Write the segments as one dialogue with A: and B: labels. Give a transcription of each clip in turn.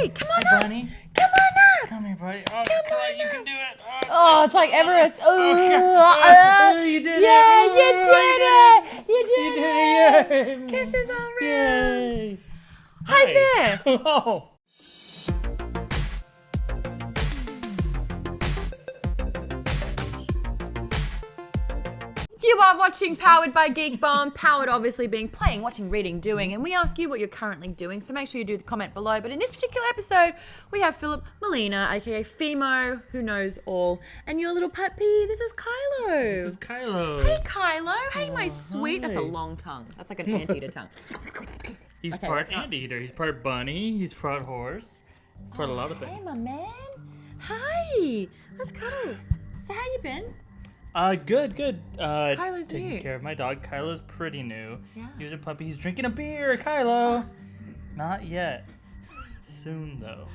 A: Hey, come on
B: Hey,
A: up.
B: bunny.
A: Come on up.
B: Come here, buddy. Oh,
A: Come on
B: you
A: up.
B: can do it.
A: Oh, it's like Everest.
B: Oh, you did
A: yeah,
B: it.
A: you did it. You
B: You
A: did
B: did
A: it.
B: it.
A: Kisses all around.
B: Yay.
A: Hi there.
B: Oh.
A: You are watching Powered by Geek Bomb. Powered obviously being playing, watching, reading, doing, and we ask you what you're currently doing, so make sure you do the comment below. But in this particular episode, we have Filup Molina, aka Fimo, who knows all, and your little puppy, this is Kylo.
B: This is Kylo.
A: Hey Kylo, hey my sweet, that's a
B: hi.
A: long tongue. That's like an anteater tongue.
B: He's
A: Okay,
B: part
A: let's not-
B: anteater. He's part bunny. He's part horse. Part a lot of
A: Hey
B: things.
A: my man. Hi, let's cuddle. So how you been?
B: Good.
A: Kylo's
B: taking
A: new.
B: care of my dog. Kylo's pretty new.
A: Yeah.
B: He was a puppy. He's drinking a beer, Kylo. Not yet. Soon though.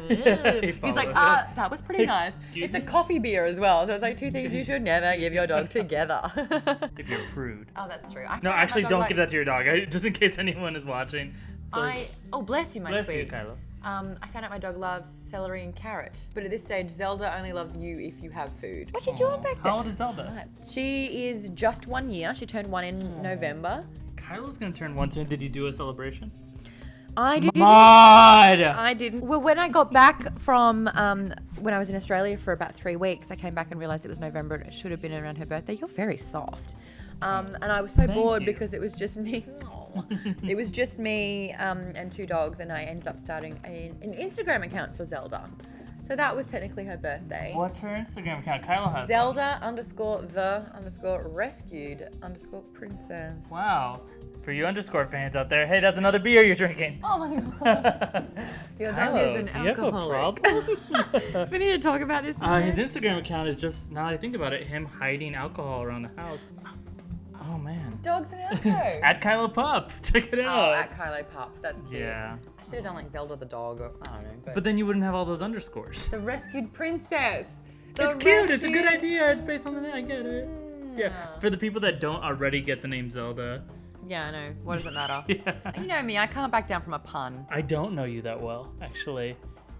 A: He's like, that was pretty nice.
B: Excuse
A: It's a
B: me?
A: coffee beer as well, so it's like two things you should never give your dog together.
B: If you're a prude.
A: Oh, that's true.
B: No, actually, don't give that to your dog. Just in case anyone is watching. So,
A: Oh, bless you, my
B: bless
A: sweet.
B: you, Kylo.
A: I found out my dog loves celery and carrot, but at this stage, Zelda only loves you if you have food. What you doing back there?
B: How old is Zelda?
A: Right. She is just 1 year. She turned 1 in November.
B: Kylo's gonna turn 1 soon. Did you do a celebration?
A: I did.
B: Maude!
A: I didn't. Well, when I got back from when I was in Australia for about 3 weeks, I came back and realized it was November. It should have been around her birthday. You're very soft. And I was so bored
B: you.
A: because it was just me. It was just me and 2 dogs, and I ended up starting an Instagram account for Zelda. So that was technically her birthday.
B: What's her Instagram account? Kylo has
A: Zelda _the_rescued_princess.
B: one. Wow. For you underscore fans out there, hey, that's another beer you're drinking.
A: Oh my god. Your dog is an
B: do you have a
A: alcoholic.
B: problem?
A: We need to talk about this more.
B: His Instagram account is just, now that I think about it, him hiding alcohol around the house. Oh, man.
A: Dogs and alco.
B: At Kylo Pup. Check it
A: Oh,
B: out.
A: at Kylo Pup. That's cute.
B: Yeah.
A: I should have done like Zelda the dog, or I don't know.
B: But then you wouldn't have all those underscores.
A: The rescued princess.
B: It's cute. It's a good idea. It's based on the name. I get it. Yeah. For the people that don't already get the name Zelda.
A: Yeah, I know. What does it matter?
B: Yeah.
A: You know me. I can't back down from a pun.
B: I don't know you that well, actually.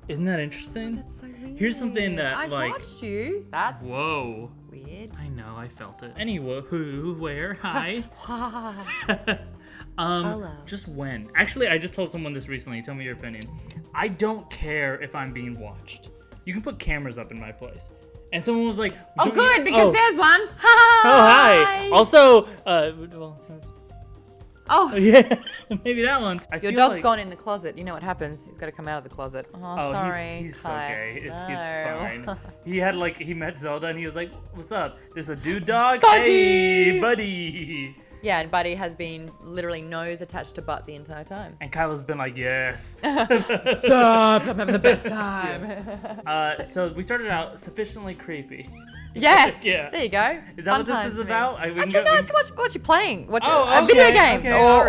B: Isn't that interesting?
A: That's so weird.
B: Here's something that,
A: I've
B: like...
A: watched you. That's
B: Whoa.
A: weird.
B: I know, I felt it. Anyway, who, where, hi.
A: Wow. Hello.
B: Just when. Actually, I just told someone this recently. Tell me your opinion. I don't care if I'm being watched. You can put cameras up in my place. And someone was like...
A: Oh,
B: "Don't
A: good,
B: you-"
A: because there's one. Hi.
B: Oh, hi. Also, well...
A: Oh,
B: Yeah, maybe that one. I
A: your
B: feel
A: dog's
B: like...
A: gone in the closet. You know what happens. He's got to come out of the closet. Oh,
B: Oh,
A: sorry.
B: he's so
A: Kai.
B: gay. It's
A: No.
B: fine. He had he met Zelda and he was like, "What's up? This a dude dog?
A: Buddy!"
B: Hey, buddy."
A: Yeah, and Buddy has been literally nose attached to butt the entire time.
B: And Kylo's been like, "Yes."
A: Stop! I'm having the best time.
B: So we started out sufficiently creepy.
A: Yes.
B: Yeah.
A: There you go.
B: Is that
A: Fun
B: what this
A: times
B: is
A: for me.
B: about?
A: Actually, no. It's what you're playing.
B: Oh,
A: video
B: okay,
A: games
B: okay, all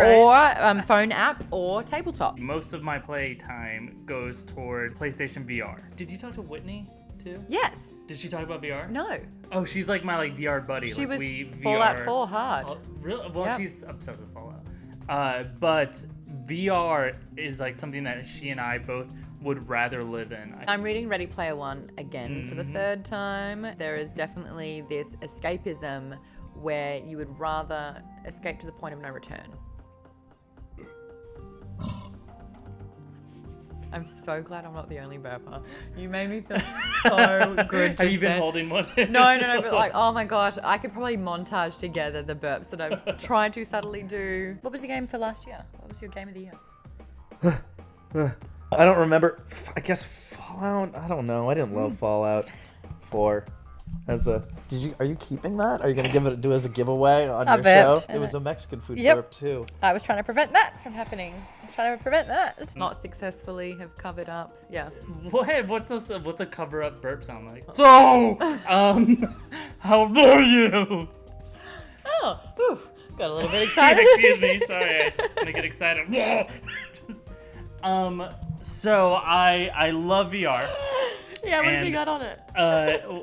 A: or phone app or tabletop.
B: Most of my play time goes toward PlayStation VR. Did you talk to Whitney too?
A: Yes.
B: Did she talk about VR?
A: No.
B: Oh, she's like my VR buddy.
A: She
B: like,
A: was
B: we
A: Fallout
B: VR
A: 4 hard.
B: Oh, really? Well,
A: Yep.
B: she's obsessed with Fallout. But VR is like something that she and I both would rather live in.
A: I'm reading Ready Player One again for the
B: Mm-hmm.
A: 3rd time. There is definitely this escapism where you would rather escape to the point of no return. I'm so glad I'm not the only burper. You made me feel so good.
B: Have you
A: just
B: been
A: then.
B: holding one?
A: No, but like, oh my gosh, I could probably montage together the burps that I've tried to subtly do. What was your game for last year? What was your game of the year?
C: I don't remember. I guess Fallout. I don't know. I didn't love Fallout 4. Are you keeping that? Are you gonna do it as a giveaway on
A: I
C: your
A: burped.
C: show? It was a Mexican food
A: Yep.
C: burp too.
A: I was trying to prevent that from happening. I was trying to prevent that. Not successfully have covered up. Yeah.
B: What? What's a cover-up burp sound like? So, how dare you?
A: Oh, whew. Got a little bit excited.
B: Excuse me. Sorry, I get excited. So I love VR.
A: Yeah, what have
B: And,
A: you got on it?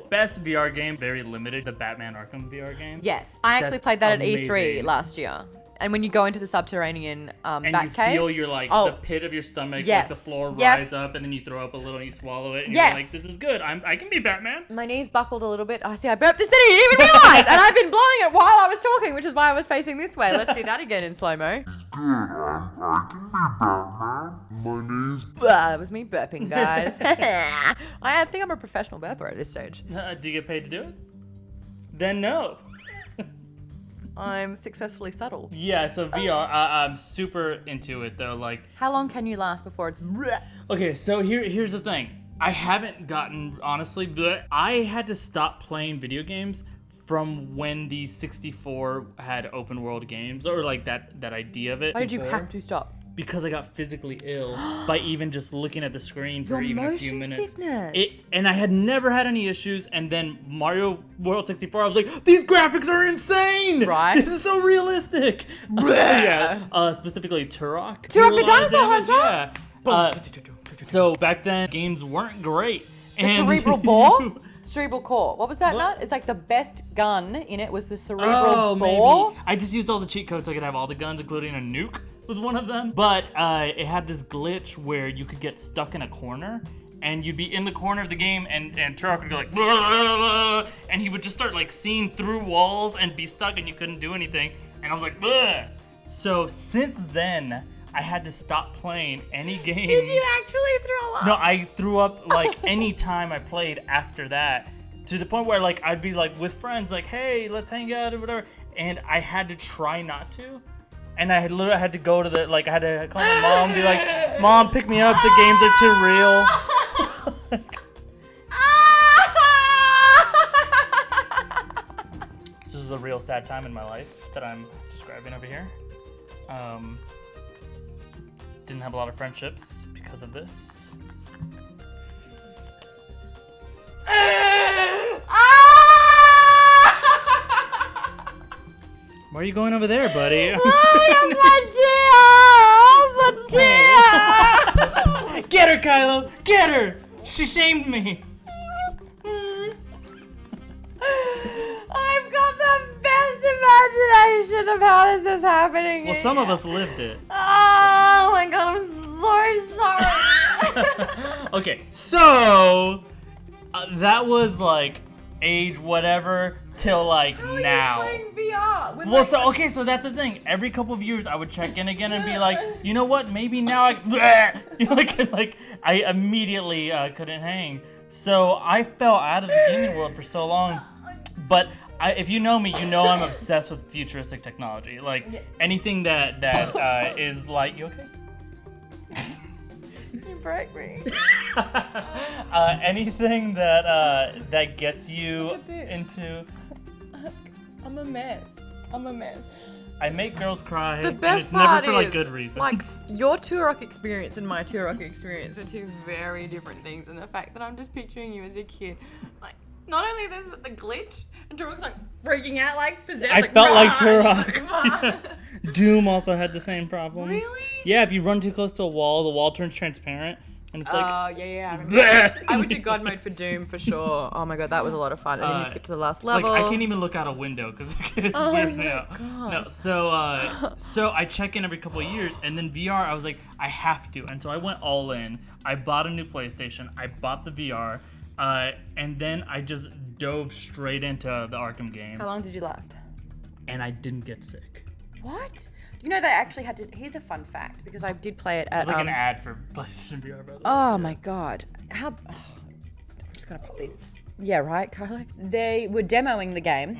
B: Best VR game, very limited. The Batman Arkham VR game.
A: Yes, I actually
B: That's
A: played that at
B: amazing.
A: E3 last year. And when you go into the subterranean
B: and
A: bat
B: you
A: cave,
B: feel your like the pit of your stomach, like the floor rise up, and then you throw up a little and you swallow it, and you're like, this is good. I can be Batman.
A: My knees buckled a little bit. I see, I burped instead of you didn't even realize, and I've been blowing it while I was talking, which is why I was facing this way. Let's see that again in slow-mo. That was me burping, guys. I think I'm a professional burper at this stage.
B: Do you get paid to do it? Then no.
A: I'm successfully subtle.
B: Yeah, so VR, I'm super into it though. Like,
A: how long can you last before it's...
B: Okay, so here's the thing. I haven't gotten, honestly, I had to stop playing video games from when the 64 had open world games, or like that idea of it.
A: Why did you have to stop?
B: Because I got physically ill by even just looking at the screen for even a few minutes.
A: Sickness.
B: And I had never had any issues, and then Mario World 64, I was like, these graphics are insane!
A: Right.
B: This is so realistic! Yeah, specifically Turok.
A: Turok the Dinosaur Hunter?
B: Yeah. So back then, games weren't great.
A: The cerebral bore? Cerebral core. What was that, Nut? It's like the best gun in it was the cerebral bore.
B: Maybe. I just used all the cheat codes so I could have all the guns, including a nuke was one of them. But it had this glitch where you could get stuck in a corner, and you'd be in the corner of the game, and Turok would go like, blah, blah, blah, and he would just start like seeing through walls and be stuck, and you couldn't do anything. And I was like, bleh. So since then, I had to stop playing any game.
A: Did you actually throw up?
B: No, I threw up like any time I played after that, to the point where like I'd be like with friends like, hey, let's hang out or whatever, and I had to try not to. And I had literally had to go to I had to call my mom and be like, Mom, pick me up, the games are too real. This was a real sad time in my life that I'm describing over here. Didn't have a lot of friendships because of this. Why are you going over there, buddy? Get her, Kylo! Get her! She shamed me!
A: I've got the best imagination of how this is happening.
B: Well, some of us lived it.
A: Oh my god, I'm so sorry.
B: Okay, so that was like age whatever till like now.
A: Playing VR?
B: Well, so that's the thing. Every couple of years, I would check in again and be like, you know what? Maybe now I immediately couldn't hang. So I fell out of the gaming world for so long. But if you know me, you know I'm obsessed with futuristic technology. Like anything that is like, you okay?
A: You broke me.
B: Anything that gets you into.
A: I'm a mess.
B: I make girls cry.
A: The best
B: and it's
A: part
B: never for like
A: is,
B: good reasons.
A: like, your Turok experience and my Turok experience were two very different things, and the fact that I'm just picturing you as a kid, like, not only this, but the glitch, and Turok's like freaking out, like possessed.
B: I
A: like,
B: felt like
A: "Rah!"
B: Turok. Doom also had the same problem.
A: Really?
B: Yeah, if you run too close to a wall, the wall turns transparent, and it's like.
A: Oh, yeah, I remember. I went to God mode for Doom for sure. Oh my god, that was a lot of fun. And then you skip to the last level.
B: Like I can't even look out a window because it weirds me out.
A: God.
B: No, so I check in every couple of years, and then VR, I was like, I have to, and so I went all in. I bought a new PlayStation. I bought the VR, and then I just dove straight into the Arkham game.
A: How long did you last?
B: And I didn't get sick.
A: What? You know, they actually had to. Here's a fun fact, because I did play it at.
B: It's like an ad for PlayStation VR, by the way.
A: Oh my god. How. Oh, I'm just gonna pop these. Yeah, right, Kylo? They were demoing the game,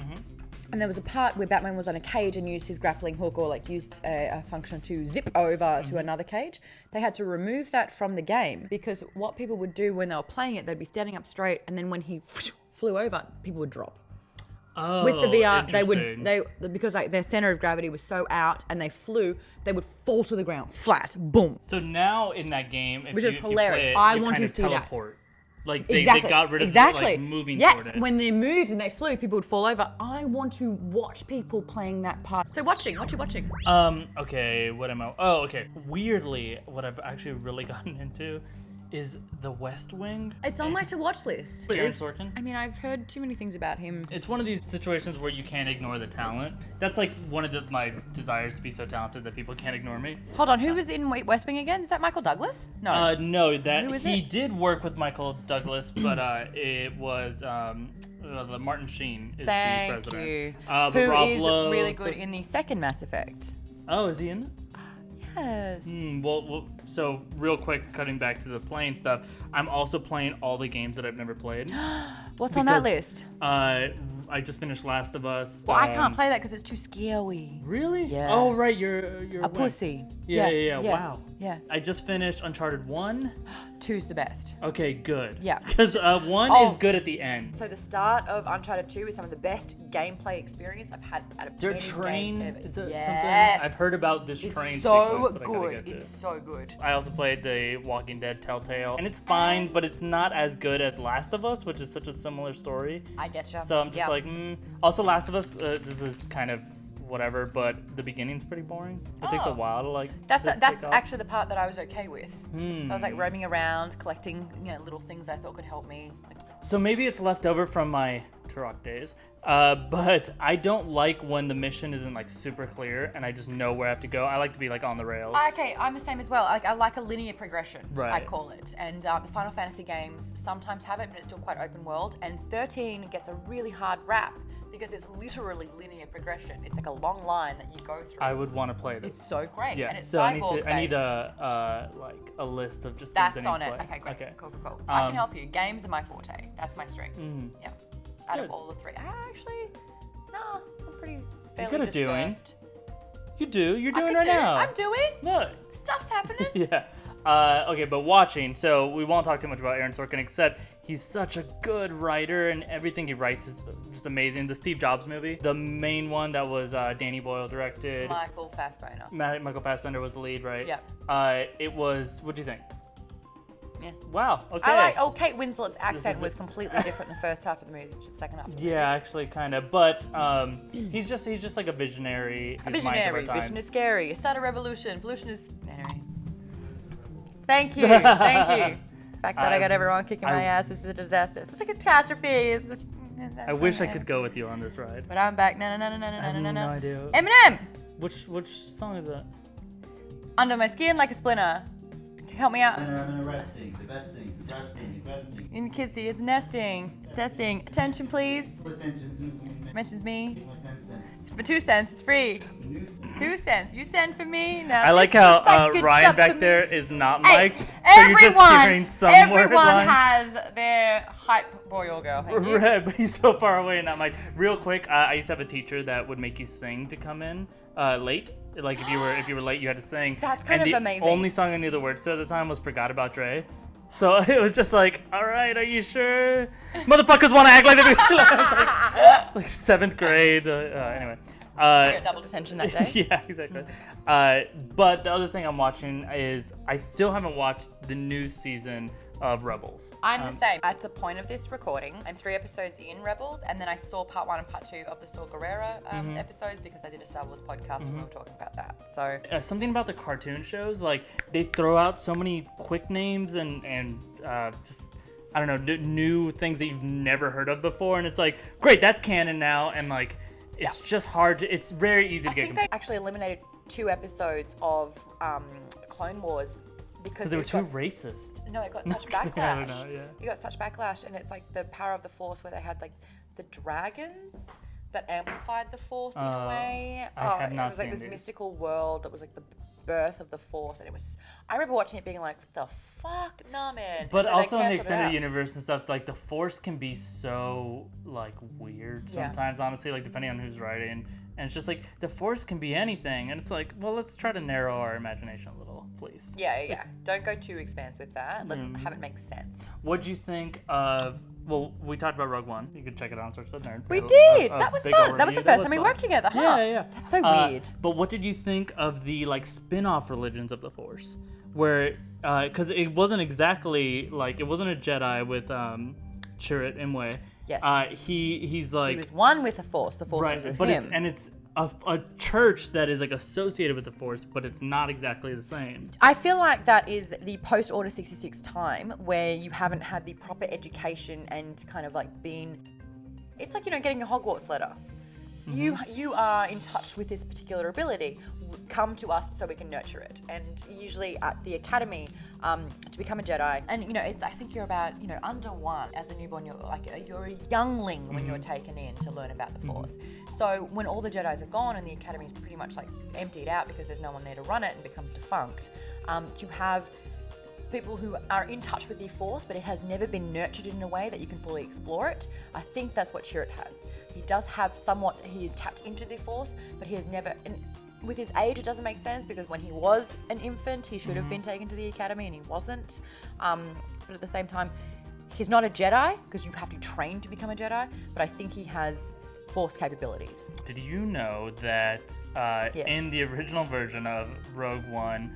A: and there was a part where Batman was on a cage and used his grappling hook, or like used a function to zip over to another cage. They had to remove that from the game, because what people would do when they were playing it, they'd be standing up straight, and then when he flew over, people would drop.
B: Oh,
A: With the VR,
B: interesting.
A: because like their center of gravity was so out and they flew, they would fall to the ground flat, boom.
B: So now in that game,
A: Which is
B: if you
A: hilarious.
B: play it,
A: I
B: you
A: want
B: kind
A: to
B: of
A: see that.
B: teleport. Like they
A: Exactly.
B: got rid of
A: exactly.
B: like moving
A: yes,
B: toward it.
A: when they moved and they flew, people would fall over. I want to watch people playing that part. So what you watching?
B: Okay, what am I? Oh, okay. Weirdly, what I've actually really gotten into is The West Wing.
A: It's on my to-watch list.
B: Aaron Sorkin.
A: I mean, I've heard too many things about him.
B: It's one of these situations where you can't ignore the talent. That's like one of my desires to be so talented that people can't ignore me.
A: Hold on, who was in West Wing again? Is that Michael Douglas? No.
B: No,
A: Who is
B: he
A: it?
B: did work with Michael Douglas, but it was Martin Sheen is the
A: Thank
B: president.
A: you.
B: But
A: Who
B: Rob
A: is
B: Lowe,
A: really good in the second Mass Effect.
B: Oh, is he in it?
A: Yes.
B: Well, so real quick, cutting back to the playing stuff, I'm also playing all the games that I've never played.
A: What's on that
B: Because,
A: list?
B: I just finished Last of Us.
A: Well, I can't play that because it's too scary.
B: Really?
A: Yeah.
B: Oh, right, you're
A: A
B: what?
A: pussy.
B: Yeah. Wow.
A: Yeah.
B: I just finished Uncharted 1.
A: 2's the best.
B: Okay, good.
A: Yeah.
B: Because 1
A: Oh.
B: is good at the end.
A: So the start of Uncharted 2 is some of the best gameplay experience I've had out of
B: Their
A: any
B: train,
A: game ever.
B: is that
A: Yes.
B: something? I've heard about this
A: It's
B: train
A: so
B: sequence that I gotta
A: good.
B: get to.
A: It's so good.
B: I also played the Walking Dead Telltale, and it's fine, but it's not as good as Last of Us, which is such a similar story.
A: I getcha.
B: So I'm just like, Also, Last of Us, this is kind of whatever, but the beginning's pretty boring. It takes a
A: Oh.
B: while to like.
A: That's
B: to
A: that's
B: take off.
A: actually the part that I was okay with. So I was like roaming around, collecting little things I thought could help me. Like,
B: So maybe it's left over from my Turok days, but I don't like when the mission isn't like super clear and I just know where I have to go. I like to be like on the rails.
A: okay, I'm the same as well. Like I like a linear progression, I
B: Right.
A: call it. And the Final Fantasy games sometimes have it, but it's still quite open world. And 13 gets a really hard rap because it's literally linear progression. It's like a long line that you go through.
B: I would want to play this.
A: It's so great.
B: Yeah,
A: And it's
B: so I need
A: cyborg-based.
B: a list of just
A: That's
B: games I
A: on
B: need
A: it.
B: to play.
A: Okay, great.
B: Okay.
A: Cool. I can help you. Games are my forte. That's my strength. Yeah. Out
B: Good.
A: of all the three. Actually, no, I'm pretty fairly
B: good at doing.
A: dispersed.
B: You do. You're
A: I
B: doing
A: can
B: right
A: do.
B: now.
A: I'm doing.
B: Look.
A: Stuff's happening.
B: Yeah. Okay, but watching, so we won't talk too much about Aaron Sorkin, except he's such a good writer, and everything he writes is just amazing. The Steve Jobs movie, the main one that was Danny Boyle directed.
A: Michael Fassbender.
B: Michael Fassbender was the lead, right?
A: Yeah.
B: It was, what'd you think?
A: Yeah.
B: Wow, okay.
A: I like. Oh, Kate Winslet's accent was completely different in the first half of the movie than the second half. Of the movie.
B: Yeah, actually, kind of. But he's just like a visionary.
A: A
B: His mind's of our
A: visionary.
B: times.
A: Vision is scary. Start a revolution. Pollution is. Anyway. Thank you. Thank you. The fact that I got everyone kicking my ass. This is a disaster. It's such a catastrophe.
B: I wish I could go with you on this ride.
A: But I'm back. No.
B: No idea.
A: Eminem.
B: Which song is that?
A: Under my skin like a splinter. Help me out.
D: I'm arresting. The best things. Arresting.
A: In Kidsy, it's nesting. Testing. Attention, please.
D: Attention.
A: Mentions me.
D: Give my 10 cents.
A: For 2 cents, it's free.
D: News.
A: 2 cents. You send for me. No.
B: I like
A: this
B: how
A: looks like good
B: Ryan
A: job
B: back
A: for me.
B: there is not
A: Hey,
B: mic'd, so you're just hearing some word
A: everyone
B: lines.
A: has their hype boy or girl. Thank you.
B: Right, but he's so far away and not mic'd. Real quick, I used to have a teacher that would make you sing to come in late. Like if you were late, you had to sing.
A: That's kind
B: and
A: of
B: the
A: amazing.
B: only song I knew the words to at the time was "Forgot About Dre." So it was just like, all right, are you sure? Motherfuckers want to act like they do. It's like 7th grade. Anyway.
A: You got double detention that day.
B: Yeah, exactly. But the other thing I'm watching is I still haven't watched the new season of Rebels.
A: I'm the same. At the point of this recording, I'm 3 episodes in Rebels, and then I saw part 1 and part 2 of the Saw Gerrera episodes because I did a Star Wars podcast and we were talking about that. So
B: Something about the cartoon shows, like they throw out so many quick names and just I don't know new things that you've never heard of before, and it's like great, that's canon now, and like it's just hard to, it's very easy to
A: I
B: get
A: think they actually eliminated 2 episodes of Clone Wars because
B: they were
A: it
B: too
A: got
B: racist.
A: No, it got such
B: I
A: backlash.
B: don't know, yeah.
A: You got such backlash, and it's like the power of the Force, where they had like the dragons that amplified the Force in a way.
B: I have not
A: it was like
B: seen
A: this
B: these.
A: mystical world that was like the birth of the Force, and it was. I remember watching it, being like, "What the fuck, nah, man."
B: But
A: And so they
B: also in the
A: canceled it
B: extended
A: out.
B: universe and stuff, like the Force can be so like weird
A: Yeah.
B: sometimes, honestly, like depending on who's writing. And it's just like the Force can be anything, and it's like, well, let's try to narrow our imagination a little, please.
A: Yeah. Don't go too expansive with that. Let's have it make sense.
B: What'd you think of? Well, we talked about Rogue One. You can check it out on SourceFedNERD.
A: We
B: had
A: did.
B: a
A: That was
B: big
A: fun. That was
B: overview.
A: the first time we worked together, huh?
B: Yeah.
A: That's so weird.
B: But what did you think of the like spin-off religions of the Force, where because it wasn't exactly like it wasn't a Jedi with Chirrut Imwe.
A: Yes.
B: He's like
A: He was one with the Force. The Force was
B: right,
A: with
B: but
A: him.
B: it's a church that is like associated with the Force, but it's not exactly the same.
A: I feel like that is the post Order 66 time where you haven't had the proper education and kind of like it's like, getting a Hogwarts letter. You are in touch with this particular ability. Come to us so we can nurture it. And usually at the academy, to become a Jedi, and I think you're about under 1 as a newborn. You're a youngling when you're taken in to learn about the Force. So when all the Jedis are gone and the academy's pretty much like emptied out because there's no one there to run it and becomes defunct, to have people who are in touch with the Force, but it has never been nurtured in a way that you can fully explore it. I think that's what Chirrut has. He does have he is tapped into the Force, but he has never, and with his age, it doesn't make sense because when he was an infant, he should have been taken to the academy and he wasn't. But at the same time, he's not a Jedi because you have to train to become a Jedi, but I think he has Force capabilities.
B: Did you know that
A: Yes.
B: in the original version of Rogue One,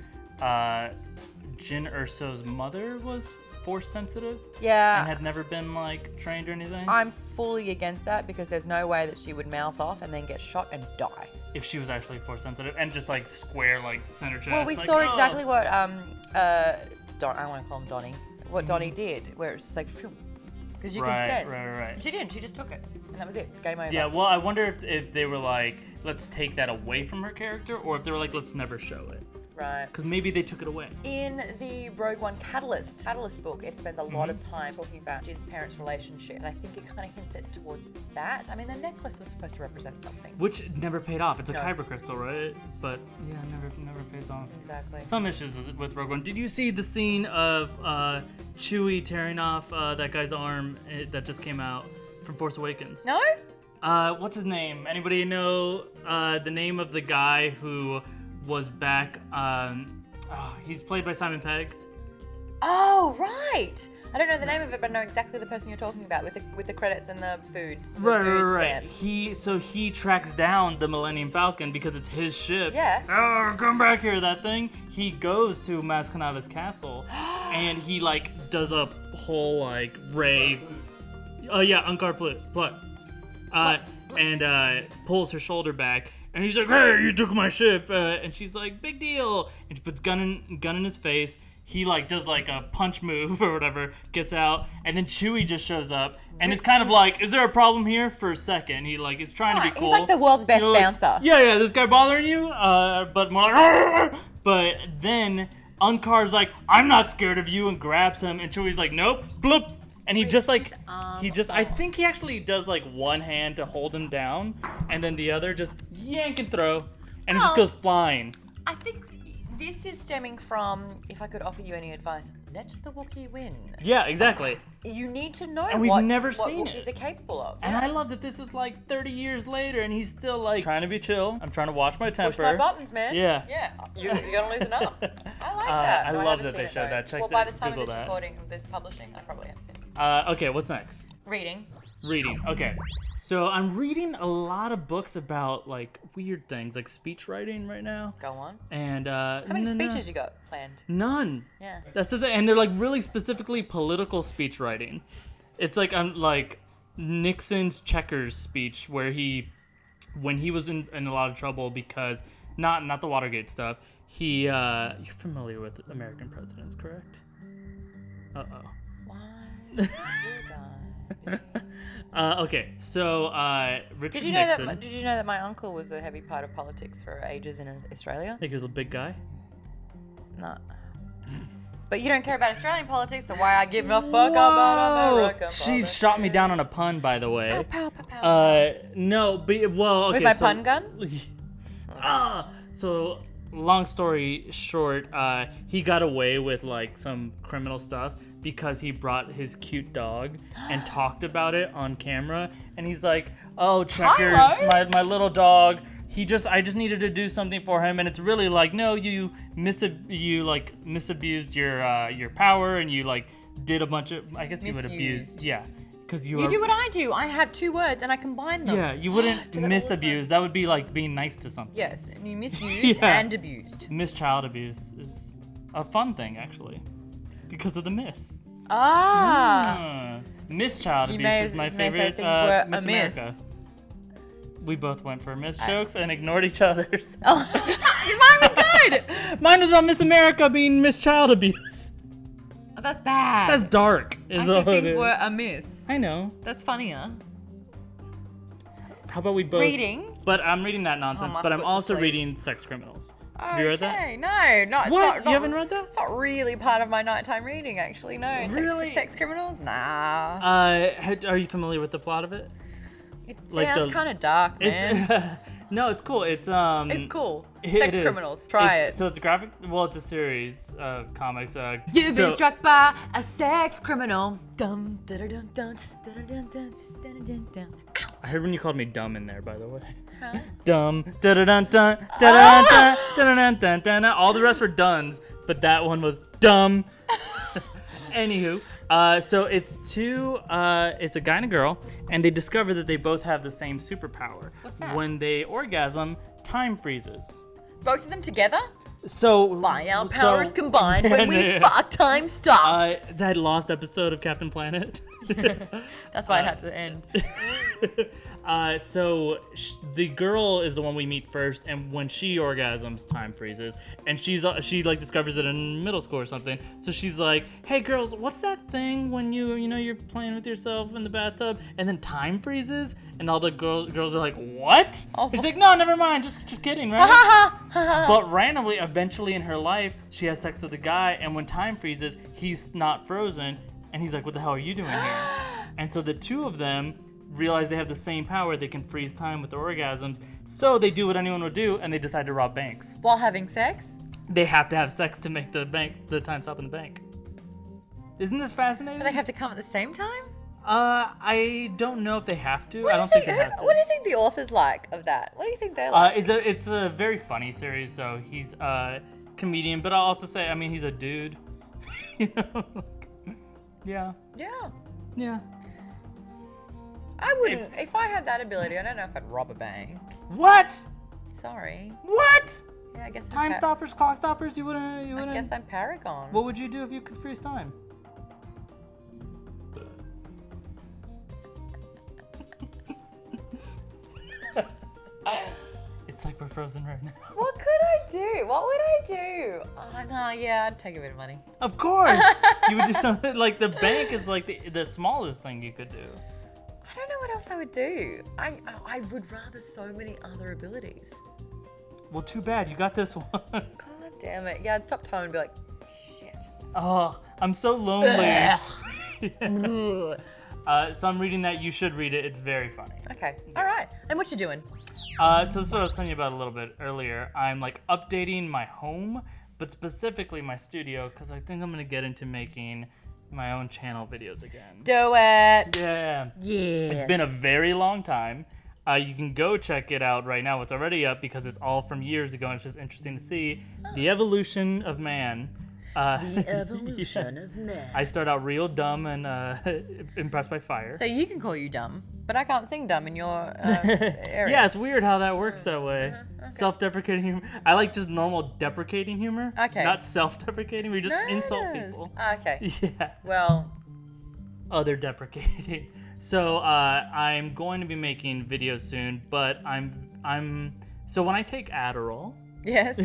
B: Jyn Erso's mother was Force sensitive
A: Yeah.
B: and had never been like trained or anything?
A: I'm fully against that because there's no way that she would mouth off and then get shot and die.
B: If she was actually Force sensitive and just like square like center chest.
A: Well, we
B: like,
A: saw
B: oh.
A: exactly what I want to call him Donnie. What Donnie did, where it's just like, because you can
B: Right,
A: sense.
B: right.
A: She didn't. She just took it, and that was it. Game over.
B: Yeah, well, I wonder if they were like, let's take that away from her character, or if they were like, let's never show it.
A: Right.
B: Because maybe they took it away.
A: In the Rogue One Catalyst book, it spends a lot of time talking about Jin's parents' relationship, and I think it kind of hints it towards that. I mean, the necklace was supposed to represent something.
B: Which never paid off. It's a
A: No.
B: kyber crystal, right? But yeah, never pays off.
A: Exactly.
B: Some issues with Rogue One. Did you see the scene of Chewie tearing off that guy's arm that just came out from Force Awakens?
A: No?
B: What's his name? Anybody know the name of the guy who was back? He's played by Simon Pegg.
A: Oh, right. I don't know the name of it, but I know exactly the person you're talking about with the credits and the food stamps.
B: He tracks down the Millennium Falcon because it's his ship.
A: Yeah.
B: Oh, come back here, that thing. He goes to Maz Kanata's castle, and he like does a whole like Rey. Oh yeah, Unkar Plut. And pulls her shoulder back. And he's like, hey, you took my ship. And she's like, big deal. And she puts gun in his face. He like does like a punch move or whatever, gets out. And then Chewie just shows up. And it's kind of like, is there a problem here? For a second. He like is trying to be cool.
A: He's like the world's best
B: You're like,
A: bouncer.
B: Yeah, this guy bothering you? But more like, "Arr!" But then Unkar's like, I'm not scared of you, and grabs him. And Chewie's like, nope, bloop. And he just like, I think he actually does like one hand to hold him down, and then the other just yank and throw, and it just goes flying.
A: I think this is stemming from, if I could offer you any advice, let the Wookiee win.
B: Yeah, exactly.
A: You need to know
B: And we've
A: what
B: never seen
A: Wookiees
B: it.
A: are capable of.
B: And I love that this is like 30 years later, and he's still like trying to be chill. I'm trying to watch my temper.
A: Push my buttons, man.
B: Yeah.
A: Yeah. You're gonna lose an arm. I like that.
B: I
A: No,
B: love
A: haven't
B: that
A: seen
B: they
A: it,
B: showed
A: though.
B: that. Check
A: well,
B: that.
A: by the time
B: Google
A: of this
B: that.
A: recording, this publishing, I probably have seen it.
B: Okay, what's next?
A: Reading.
B: Reading. Okay. So I'm reading a lot of books about like weird things, like speech writing right now.
A: Go on.
B: And
A: How many speeches you got planned?
B: None.
A: Yeah.
B: That's the thing, and they're like really specifically political speech writing. It's like like Nixon's checkers speech, where when he was in a lot of trouble because not the Watergate stuff. You're familiar with American presidents, correct? Uh-oh.
A: Why would I?
B: Okay, so Richard
A: Did you know
B: Nixon.
A: that my uncle was a heavy part of politics for ages in Australia?
B: Think he's a big guy.
A: No. But you don't care about Australian politics, so why I give a fuck about American
B: She
A: politics?
B: shot me down on a pun, by the way.
A: Pow, pow, pow.
B: No, but well, okay.
A: With my
B: so,
A: pun gun?
B: So long story short, he got away with like some criminal stuff because he brought his cute dog and talked about it on camera. And he's like, "Oh, Checkers,
A: Hello?
B: my little dog. I just needed to do something for him." And it's really like, no, you misabused your power, and you like did a bunch of, I guess you would abuse, yeah, because
A: You do what I do. I have two words and I combine them.
B: Yeah, you wouldn't
A: Do that all the time.
B: misabuse. That would be like being nice to something.
A: Yes, and you misused
B: Yeah.
A: and abused.
B: Mischild abuse is a fun thing, actually, because of the miss.
A: Ah.
B: Mischild
A: You
B: abuse
A: may-
B: is my
A: you may say
B: favorite
A: things were
B: Miss
A: amiss.
B: America. We both went for Miss jokes and ignored each other's.
A: Oh, mine was good.
B: Mine was about Miss America being Miss Child Abuse.
A: Oh, that's bad.
B: That's dark.
A: I
B: Is
A: said
B: all it
A: things
B: is.
A: were amiss.
B: I know.
A: That's funnier.
B: How about we both?
A: Reading?
B: But I'm reading that nonsense.
A: my
B: but I'm
A: foot's
B: also
A: asleep.
B: reading Sex Criminals. Have you read that?
A: Okay, no, it's
B: What?
A: not.
B: You haven't read that?
A: It's not really part of my nighttime reading, actually. No.
B: Really?
A: Sex criminals? Nah.
B: Are you familiar with the plot of it?
A: It
B: like
A: sounds kind of dark, man.
B: It's no, it's cool. It's
A: It's cool.
B: it
A: Sex
B: is.
A: criminals. Try it.
B: So it's a graphic. Well, it's a series of comics.
A: You've
B: so-
A: been struck by a sex criminal. Dum dun dun dun dun dun dun dun dun dun.
B: I heard when you called me dumb in there, by the way.
A: Huh?
B: Dumb. Dun dun dun dun dun dun dun dun dun. All the rest were duns, but that one was dumb. Anywho, so it's it's a guy and a girl, and they discover that they both have the same superpower.
A: What's that?
B: When they orgasm, time freezes.
A: Both of them together?
B: So
A: By our powers combined, when we
B: Yeah.
A: fuck, time stops.
B: That lost episode of Captain Planet.
A: That's why it had to end.
B: The girl is the one we meet first, and when she orgasms, time freezes, and she like discovers it in middle school or something. So she's like, "Hey girls, what's that thing when you're playing with yourself in the bathtub and then time freezes?" And all the girls are like, "What?"
A: Oh.
B: She's like, "No, never mind, just kidding, right?" But randomly, eventually in her life, she has sex with a guy, and when time freezes, he's not frozen, and he's like, "What the hell are you doing here?" And so the two of them realize they have the same power. They can freeze time with their orgasms. So they do what anyone would do, and they decide to rob banks.
A: While having sex?
B: They have to have sex to make the time stop in the bank. Isn't this fascinating?
A: Do they have to come at the same time?
B: I don't know if they have to.
A: What
B: I
A: do
B: don't
A: you
B: think they have to.
A: What do you think the author's like of that? What do you think they're like?
B: It's a very funny series. So he's a comedian, but I'll also say, I mean, he's a dude. You know? Yeah.
A: Yeah. I wouldn't. If I had that ability, I don't know if I'd rob a bank.
B: What?
A: Sorry.
B: What?
A: Yeah, I guess
B: Time stoppers, clock stoppers. You wouldn't.
A: I guess I'm Paragon.
B: What would you do if you could freeze time? It's like we're frozen right now.
A: What could I do? What would I do? Oh, no, yeah, I'd take a bit of money.
B: Of course, you would do something like the bank is like the smallest thing you could do.
A: I don't know what else I would do. I would rather so many other abilities.
B: Well, too bad you got this one.
A: God damn it. Yeah, I'd stop time and be like, shit.
B: Oh, I'm so lonely.
A: Ugh.
B: So I'm reading that. You should read it. It's very funny.
A: Okay, all right. And what you doing?
B: So this is what I was telling you about a little bit earlier. I'm like updating my home, but specifically my studio, because I think I'm gonna get into making my own channel videos again.
A: Do it.
B: Yeah.
A: Yeah.
B: It's been a very long time. You can go check it out right now. It's already up because it's all from years ago, and it's just interesting to see the evolution of man.
A: The evolution of man.
B: I start out real dumb and impressed by fire.
A: So you can call you dumb, but I can't sing dumb in your area.
B: Yeah, it's weird how that works that way.
A: Okay.
B: Self-deprecating humor. I like just normal deprecating humor.
A: Okay.
B: Not self-deprecating where you just insult
A: Nice.
B: people.
A: Okay.
B: Yeah.
A: Well,
B: They're deprecating. So I'm going to be making videos soon, but so when I take Adderall,
A: yes.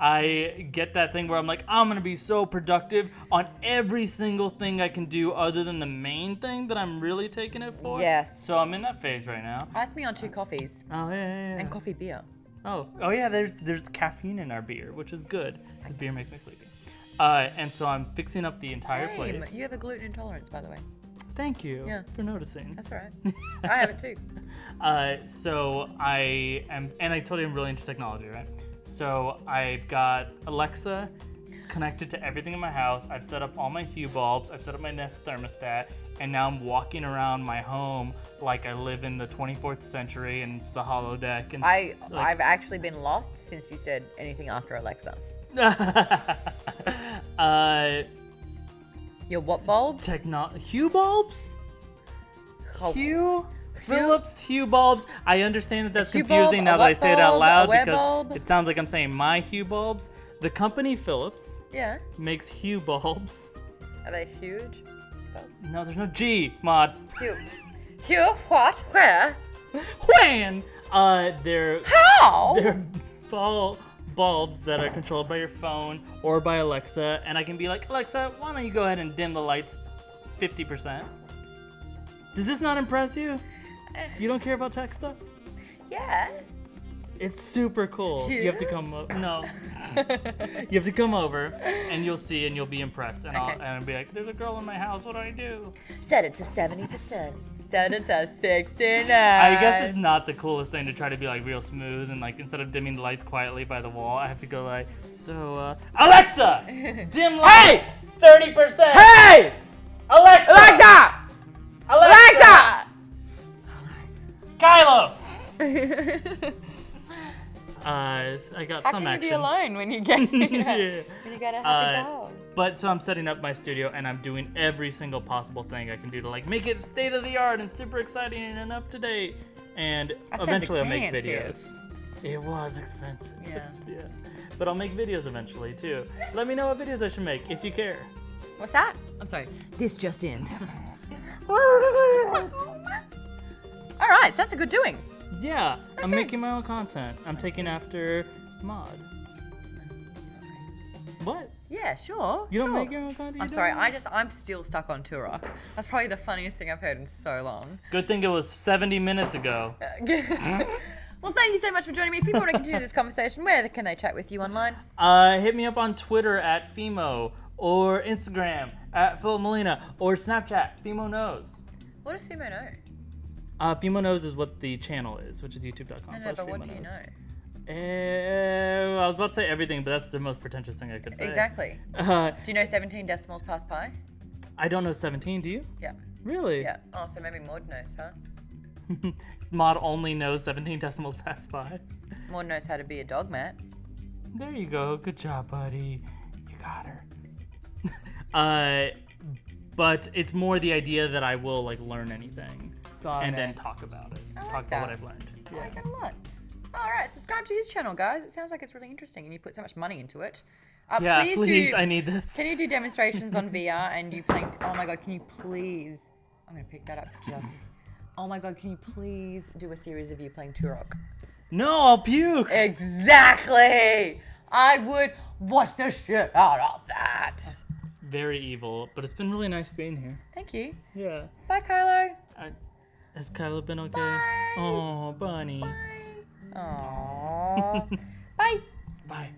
B: I get that thing where I'm like, I'm gonna be so productive on every single thing I can do other than the main thing that I'm really taking it for.
A: Yes.
B: So I'm in that phase right now.
A: That's me on 2 coffees
B: Oh yeah.
A: and coffee beer.
B: Oh yeah. There's caffeine in our beer, which is good. Because beer makes me sleepy. And so I'm fixing up the entire
A: Same.
B: place.
A: You have a gluten intolerance, by the way.
B: Thank you
A: Yeah.
B: for noticing.
A: That's all right. I have it too.
B: So I am, and I told you I'm really into technology, right? So I've got Alexa connected to everything in my house. I've set up all my Hue bulbs. I've set up my Nest thermostat, and now I'm walking around my home like I live in the 24th century, and it's the holodeck. And
A: I've actually been lost since you said anything after Alexa. Your what bulbs?
B: Hue bulbs?
A: Oh,
B: Hue? Philips Hue bulbs. I understand that that's
A: Hue
B: confusing
A: bulb,
B: now
A: a
B: that I
A: what
B: say it out
A: bulb,
B: loud
A: a wet
B: because
A: bulb?
B: it sounds like I'm saying my Hue bulbs. The company Philips
A: Yeah.
B: makes Hue bulbs.
A: Are they huge? Bulbs?
B: No, there's no G, Maude.
A: Hue. Hue? What? Where?
B: When? They're
A: How?
B: they're bulbs that are controlled by your phone or by Alexa, and I can be like, Alexa, why don't you go ahead and dim the lights 50%? Does this not impress you? You don't care about tech stuff?
A: Yeah.
B: It's super cool. You have to come over. No. You have to come over, and you'll see, and you'll be impressed. And I'll be like, there's a girl in my house. What do I do?
A: Set it to 70%. Set it to 69.
B: I guess it's not the coolest thing to try to be like real smooth and like instead of dimming the lights quietly by the wall, I have to go like, Alexa, dim lights 30%.
A: Hey!
B: Alexa,
A: Alexa!
B: Kylo. I got
A: How
B: some
A: can
B: action.
A: you be alone when you get when
B: Yeah.
A: you got a happy dog?
B: But so I'm setting up my studio and I'm doing every single possible thing I can do to like make it state of the art and super exciting and up to date. And
A: That sounds
B: eventually I'll make
A: expensive.
B: videos. It was expensive.
A: Yeah.
B: Yeah. But I'll make videos eventually too. Let me know what videos I should make if you care.
A: What's that? I'm sorry. This just in. All right, so that's a good doing.
B: Yeah, I'm
A: Okay.
B: making my own content. I'm taking after Maude. What?
A: Yeah, sure.
B: You don't
A: sure.
B: make your own content?
A: I'm sorry. I'm still stuck on Turok. That's probably the funniest thing I've heard in so long.
B: Good thing it was 70 minutes ago.
A: Well, thank you so much for joining me. If people want to continue this conversation, where can they chat with you online?
B: Hit me up on Twitter at Fimo, or Instagram at Filup Molina, or Snapchat, Fimo Knows.
A: What does Fimo know?
B: Fimo Knows is what the channel is, which is youtube.com.
A: No, but what do you know?
B: I was about to say everything, but that's the most pretentious thing I could say.
A: Exactly.
B: Uh,
A: Do you know 17 decimals past pi?
B: I don't know 17, do you?
A: Yeah.
B: Really?
A: Yeah. Oh, so maybe Maude knows, huh?
B: Maude only knows 17 decimals past pi.
A: Maude knows how to be a dog, Matt.
B: There you go. Good job, buddy. You got her. But it's more the idea that I will like learn anything and then talk about it.
A: I like
B: Talk
A: that.
B: about what I've learned.
A: I like that a lot. All right, subscribe to his channel, guys. It sounds like it's really interesting, and you put so much money into it.
B: Yeah, please,
A: do,
B: I need this.
A: Can you do demonstrations on VR and you playing? Oh my god, can you please? I'm gonna pick that up just. Oh my god, can you please do a series of you playing Turok?
B: No, I'll puke.
A: Exactly. I would watch the shit out of that.
B: Very evil, but it's been really nice being here.
A: Thank you.
B: Yeah.
A: Bye, Kylo.
B: Has Kyla been okay?
A: Bye.
B: Oh, bunny.
A: Bye. Aww. Bye.
B: Bye.